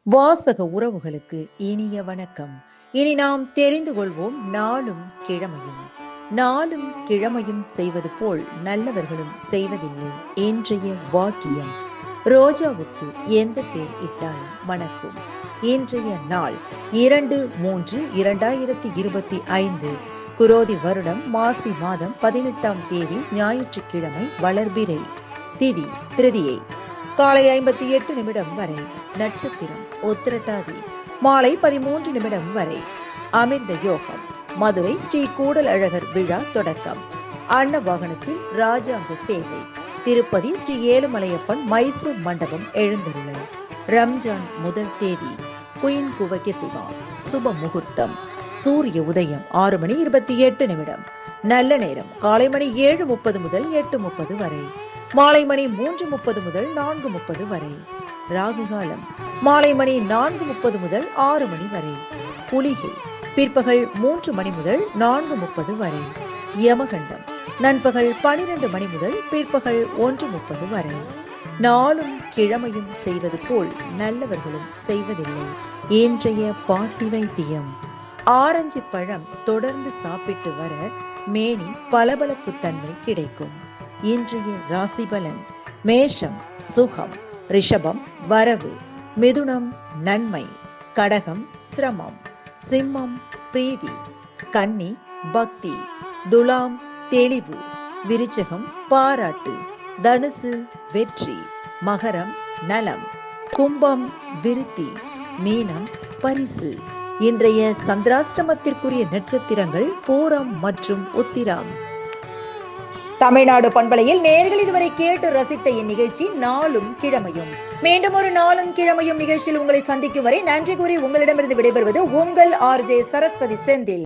வாசக உறவுகளுக்கு இனிய வணக்கம். இனி நாம் தெரிந்து கொள்வோம் நாளும் கிழமையும். நாளும் கிழமையும் செய்வது போல் நல்லவர்களும் செய்வதில்லை. இன்றைய வாக்கியம். ரோஜாவுக்கு எந்த பேர் இட்டாலும் மணக்கும். இன்றைய நாள் 2/3/2025 குரோதி வருடம் மாசி மாதம் 18ஆம் தேதி ஞாயிற்றுக்கிழமை. வளர்பிறை. திதி திருதியை. காலை 58 நிமிடம் வரை. நட்சத்திரம் உத்திரட்டாதி. மாலை 13 நிமிடம் வரை. அமிர்த யோகம். மதுரை ஸ்ரீ கூடல் அழகர் விழா தொடக்கம். அன்ன வாகனத்தில் ராஜாங்க சேவை. திருப்பதி ஸ்ரீ ஏழுமலையப்பன் மைசூர் மண்டபம் எழுந்தருளல். ரம்ஜான் முதல் தேதி. குயின் குவகெசிவா. சுப முகூர்த்தம். சூரிய உதயம் 6:28 நல்ல நேரம் காலை மணி 7:30 முதல் 8:30 வரை. மாலை மணி 3:30 முதல் 4:30 வரை. ராகு காலம் மாலை மணி 4:30 முதல் 6 மணி வரை. குளிகை பிற்பகல் 3 மணி முதல் 4:30 வரை. யமகண்டம் நண்பகல் 12 மணி முதல் பிற்பகல் 1:30 வரை. நாளும் கிழமையும் செய்வது போல் நல்லவர்களும் செய்வதில்லை. இன்றைய பாட்டி வைத்தியம். ஆரஞ்சு பழம் தொடர்ந்து சாப்பிட்டு வர மேனி பளபளப்பு தன்மை கிடைக்கும். இன்றைய ராசி பலன். மேஷம் சுகம். ரிஷபம் வரவு. மிதுனம் நன்மை. கடகம் சிரமம். சிம்மம் பிரீதி. கன்னி பக்தி. துலாம் தெளிவு. விருச்சகம் பாராட்டு. தனுசு வெற்றி. மகரம் நலம். கும்பம் விருத்தி. மீனம் பரிசு. இன்றைய சந்திராஷ்டமத்திற்குரிய நட்சத்திரங்கள் பூரம் மற்றும் உத்திரம். தமிழ்நாடு பண்பலையில் நேயர்கள் இதுவரை கேட்டு ரசித்த இந்நிகழ்ச்சி நாளும் கிழமையும். மீண்டும் ஒரு நாளும் கிழமையும் நிகழ்ச்சியில் உங்களை சந்திக்கும் வரை நன்றி கூறி உங்களிடமிருந்து விடைபெறுவது உங்கள் RJ சரஸ்வதி செந்தில்.